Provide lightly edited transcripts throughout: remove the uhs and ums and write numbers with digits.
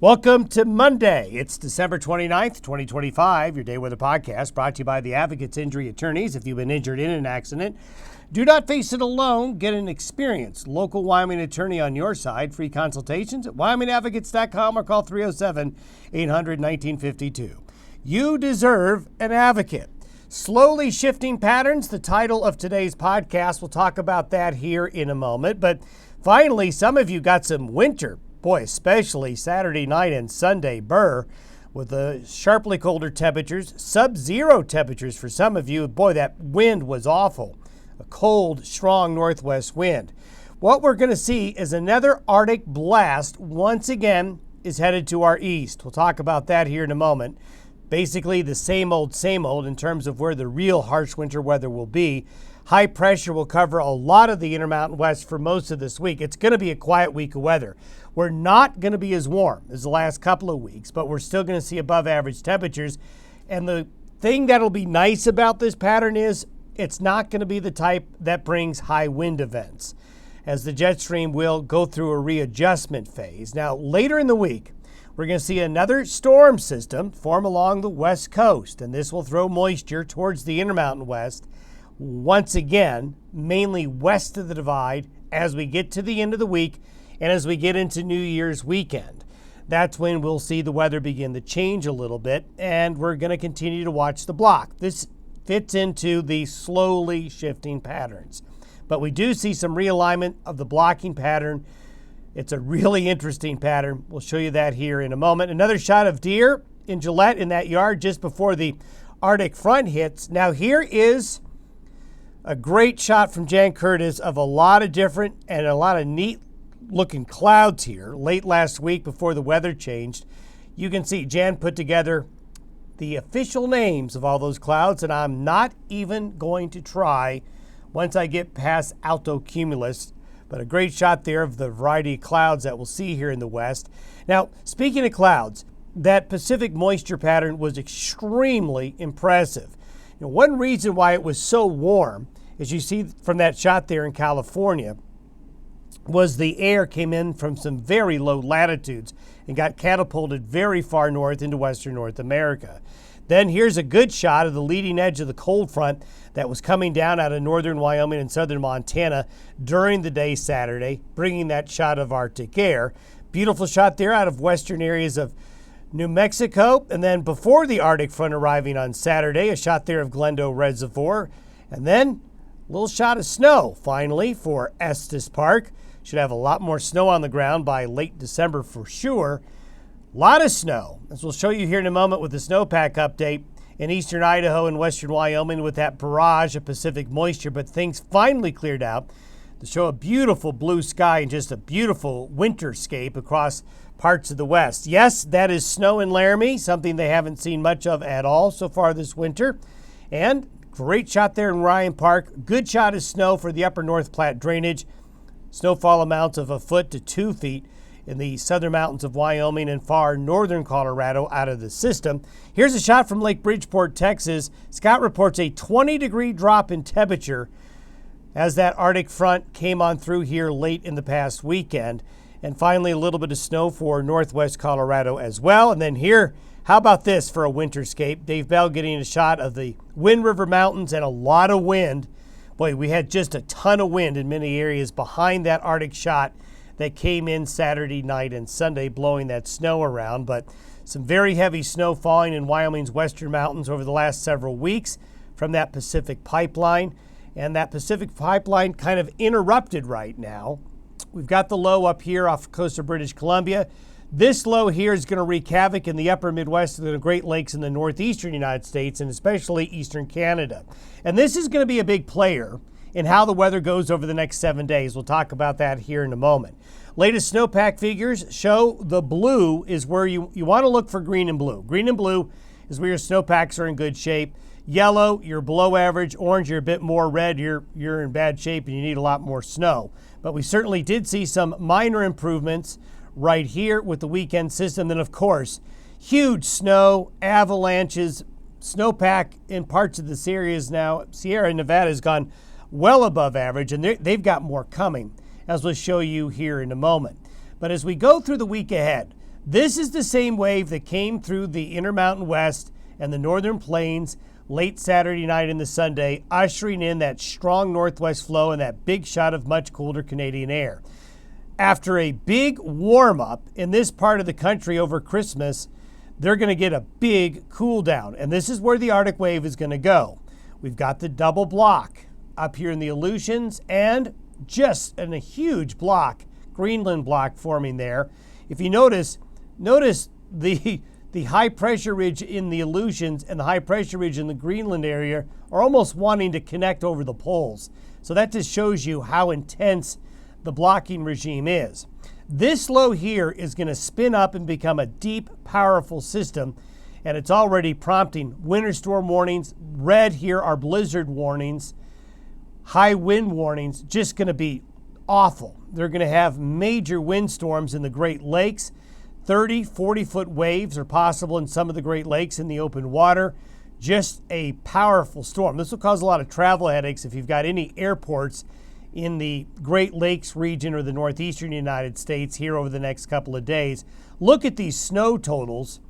Welcome to Monday. It's December 29th, 2025. Your DayWeather Podcast brought to you by the Advocates Injury Attorneys. If you've been injured in an accident, do not face it alone. Get an experienced local Wyoming attorney on your side. Free consultations at WyomingAdvocates.com or call 307-800-1952. You deserve an advocate. Slowly shifting patterns, the title of today's podcast. We'll talk about that here in a moment. But finally, some of you got some winter. Boy, especially Saturday night and Sunday, with the sharply colder temperatures, sub-zero temperatures for some of you. Boy, that wind was awful. A cold, strong northwest wind. What we're going to see is another Arctic blast once again is headed to our east. We'll talk about that here in a moment. Basically the same old in terms of where the real harsh winter weather will be. High pressure will cover a lot of the Intermountain West for most of this week. It's going to be a quiet week of weather. We're not going to be as warm as the last couple of weeks, but we're still going to see above average temperatures. And the thing that'll be nice about this pattern is it's not going to be the type that brings high wind events, as the jet stream will go through a readjustment phase. Now, later in the week, we're going to see another storm system form along the west coast, and this will throw moisture towards the Intermountain West once again, mainly west of the divide as we get to the end of the week and as we get into New Year's weekend. That's when we'll see the weather begin to change a little bit, and we're going to continue to watch the block. This fits into the slowly shifting patterns. But we do see some realignment of the blocking pattern. It's a really interesting pattern. We'll show you that here in a moment. Another shot of deer in Gillette in that yard just before the Arctic front hits. Now here is a great shot from Jan Curtis of a lot of different and a lot of neat looking clouds here late last week before the weather changed. You can see Jan put together the official names of all those clouds, and I'm not even going to try once I get past alto cumulus, but a great shot there of the variety of clouds that we'll see here in the west. Now, speaking of clouds, that Pacific moisture pattern was extremely impressive. One reason why it was so warm, as you see from that shot there in California, was the air came in from some very low latitudes and got catapulted very far north into western North America. Then here's a good shot of the leading edge of the cold front that was coming down out of northern Wyoming and southern Montana during the day Saturday, bringing that shot of Arctic air. Beautiful shot there out of western areas of New Mexico. And then before the Arctic front arriving on Saturday, a shot there of Glendo Reservoir. And then a little shot of snow finally for Estes Park. Should have a lot more snow on the ground by late December for sure. A lot of snow, as we'll show you here in a moment with the Snowpack update in eastern Idaho and western Wyoming with that barrage of Pacific moisture. But things finally cleared out to show a beautiful blue sky and just a beautiful winterscape across parts of the west. Yes, that is snow in Laramie, something they haven't seen much of at all so far this winter. And great shot there in Ryan Park. Good shot of snow for the upper North Platte drainage. Snowfall amounts of 1 foot to 2 feet in the southern mountains of Wyoming and far northern Colorado out of the system. Here's a shot from Lake Bridgeport, Texas. Scott reports a 20-degree drop in temperature as that Arctic front came on through here late in the past weekend. And finally, a little bit of snow for northwest Colorado as well. And then here, how about this for a winterscape? Dave Bell getting a shot of the Wind River Mountains and a lot of wind. Boy, we had just a ton of wind in many areas behind that Arctic shot that came in Saturday night and Sunday, blowing that snow around. But some very heavy snow falling in Wyoming's western mountains over the last several weeks from that Pacific pipeline. And that Pacific pipeline kind of interrupted right now. We've got the low up here off the coast of British Columbia. This low here is going to wreak havoc in the upper Midwest and the Great Lakes in the northeastern United States and especially eastern Canada. And this is going to be a big player in how the weather goes over the next 7 days. We'll talk about that here in a moment. Latest snowpack figures show the blue is where you want to look for green and blue. Green and blue is where your snowpacks are in good shape. Yellow, you're below average. Orange, you're a bit more. Red, you're in bad shape and you need a lot more snow. But we certainly did see some minor improvements right here with the weekend system. Then, of course, huge snow, avalanches, snowpack in parts of this areas now. Sierra Nevada has gone well above average, and they've got more coming, as we'll show you here in a moment. But as we go through the week ahead, This is the same wave that came through the Intermountain West and the Northern Plains late Saturday night into Sunday, ushering in that strong northwest flow and that big shot of much colder Canadian air. After a big warm-up in this part of the country over Christmas, they're going to get a big cool down, and this is where the Arctic wave is going to go. We've got the double block up here in the Aleutians and just in a huge block, Greenland block forming there. If you notice the high pressure ridge in the Aleutians and the high pressure ridge in the Greenland area are almost wanting to connect over the poles. So that just shows you how intense the blocking regime is. This low here is going to spin up and become a deep, powerful system, and it's already prompting winter storm warnings. Red here are blizzard warnings, high wind warnings, just going to be awful. They're going to have major windstorms in the Great Lakes. 30, 40-foot waves are possible in some of the Great Lakes in the open water. Just a powerful storm. This will cause a lot of travel headaches if you've got any airports in the Great Lakes region or the northeastern United States here over the next couple of days. Look at these snow totals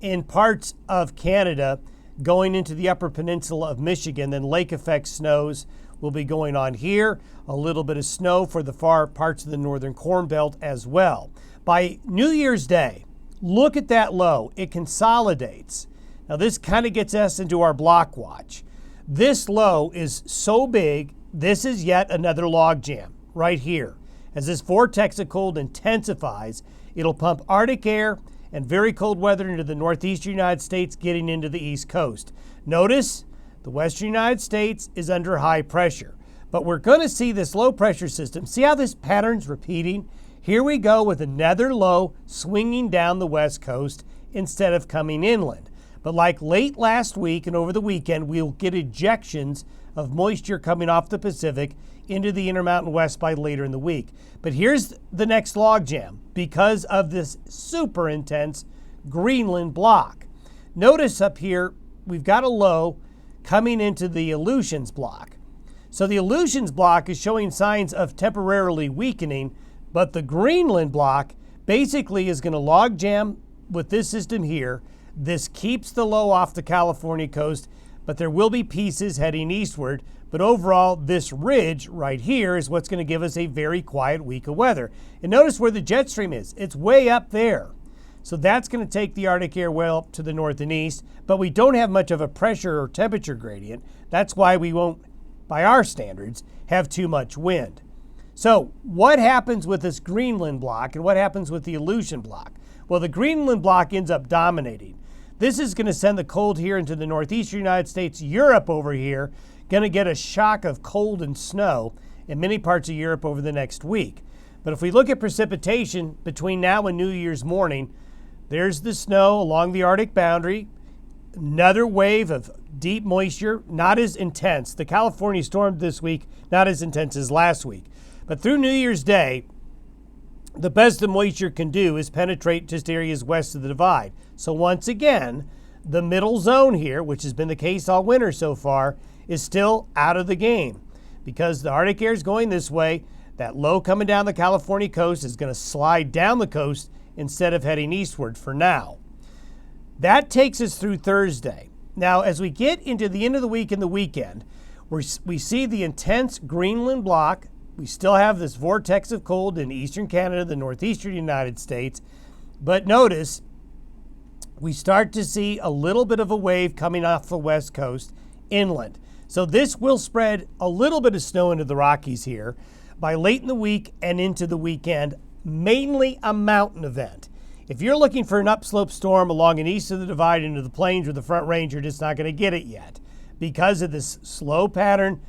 in parts of Canada going into the upper peninsula of Michigan. Then lake effect snows will be going on here. A little bit of snow for the far parts of the northern Corn Belt as well. By New Year's Day, look at that low. It consolidates. Now this kind of gets us into our block watch. This low is so big, this is yet another logjam right here. As this vortex of cold intensifies, it'll pump Arctic air and very cold weather into the northeastern United States, getting into the East Coast. Notice the western United States is under high pressure, but we're going to see this low pressure system. See how this pattern's repeating? Here we go with another low swinging down the west coast instead of coming inland. But like late last week and over the weekend, we'll get ejections of moisture coming off the Pacific into the Intermountain West by later in the week. But here's the next logjam because of this super intense Greenland block. Notice up here, we've got a low coming into the Aleutians block. So the Aleutians block is showing signs of temporarily weakening, but the Greenland block basically is going to logjam with this system here. This keeps the low off the California coast, but there will be pieces heading eastward. But overall, this ridge right here is what's going to give us a very quiet week of weather. And notice where the jet stream is. It's way up there. So that's going to take the Arctic air well up to the north and east, but we don't have much of a pressure or temperature gradient. That's why we won't, by our standards, have too much wind. So what happens with this Greenland block and what happens with the Aleutian block? Well, the Greenland block ends up dominating. This is going to send the cold here into the northeastern United States. Europe over here going to get a shock of cold and snow in many parts of Europe over the next week. But if we look at precipitation between now and New Year's morning, there's the snow along the Arctic boundary. Another wave of deep moisture, not as intense. The California storm this week, not as intense as last week. But through New Year's Day, the best the moisture can do is penetrate just areas west of the divide. So once again, the middle zone here, which has been the case all winter so far, is still out of the game. Because the Arctic air is going this way, that low coming down the California coast is going to slide down the coast instead of heading eastward for now. That takes us through Thursday. Now, as we get into the end of the week and the weekend, we see the intense Greenland block. We still have this vortex of cold in eastern Canada, the northeastern United States. But notice, we start to see a little bit of a wave coming off the west coast inland. So this will spread a little bit of snow into the Rockies here by late in the week and into the weekend, mainly a mountain event. If you're looking for an upslope storm along and east of the divide into the plains or the Front Range, you're just not going to get it yet because of this slow pattern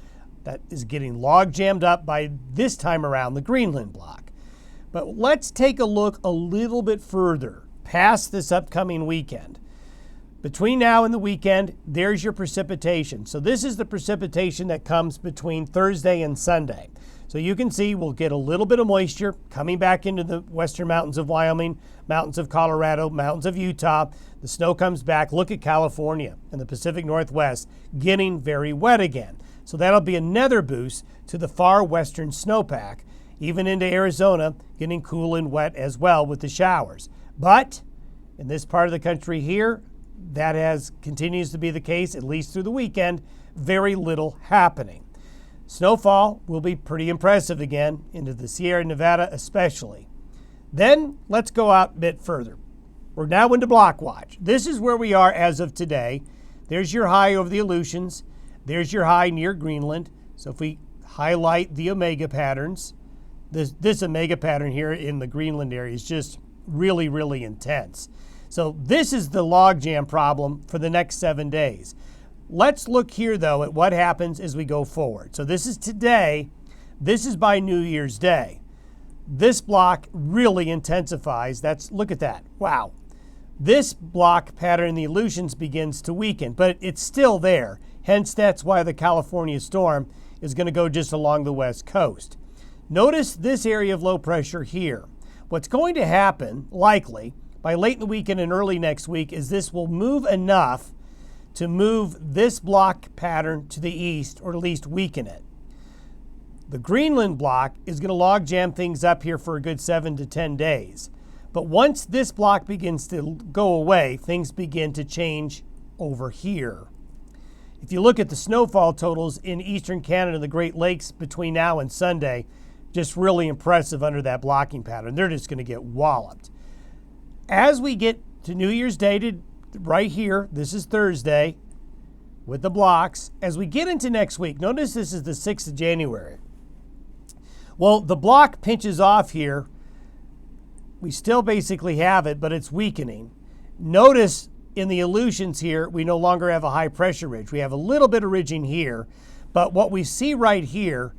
that is getting log jammed up by this time around the Greenland block. But let's take a look a little bit further past this upcoming weekend. Between now and the weekend, there's your precipitation. So this is the precipitation that comes between Thursday and Sunday. So you can see we'll get a little bit of moisture coming back into the western mountains of Wyoming, mountains of Colorado, mountains of Utah. The snow comes back. Look at California and the Pacific Northwest getting very wet again. So that'll be another boost to the far western snowpack, even into Arizona, getting cool and wet as well with the showers. But in this part of the country here, that continues to be the case, at least through the weekend. Very little happening. Snowfall will be pretty impressive again, into the Sierra Nevada especially. Then let's go out a bit further. We're now into block watch. This is where we are as of today. There's your high over the Aleutians. There's your high near Greenland. So if we highlight the omega patterns, this omega pattern here in the Greenland area is just really, really intense. So this is the logjam problem for the next 7 days. Let's look here, though, at what happens as we go forward. So this is today. This is by New Year's Day. This block really intensifies. Look at that. Wow. This block pattern in the Aleutians begins to weaken, but it's still there. Hence, that's why the California storm is going to go just along the west coast. Notice this area of low pressure here. What's going to happen, likely, by late in the weekend and early next week, is this will move enough to move this block pattern to the east, or at least weaken it. The Greenland block is going to logjam things up here for a good 7 to 10 days. But once this block begins to go away, things begin to change over here. If you look at the snowfall totals in eastern Canada and the Great Lakes between now and Sunday, just really impressive under that blocking pattern. They're just going to get walloped. As we get to New Year's Day, right here, this is Thursday, with the blocks. As we get into next week, notice this is the 6th of January. Well, the block pinches off here. We still basically have it, but it's weakening. Notice in the Aleutians here, we no longer have a high pressure ridge. We have a little bit of ridging here, but what we see right here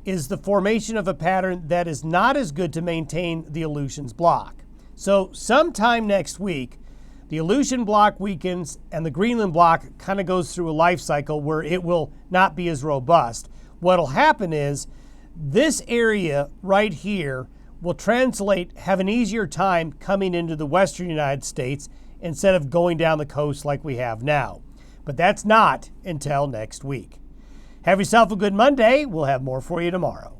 is the formation of a pattern that is not as good to maintain the Aleutians block. So sometime next week, the Aleutian block weakens and the Greenland block kind of goes through a life cycle where it will not be as robust. What'll happen is this area right here will have an easier time coming into the western United States instead of going down the coast like we have now. But that's not until next week. Have yourself a good Monday. We'll have more for you tomorrow.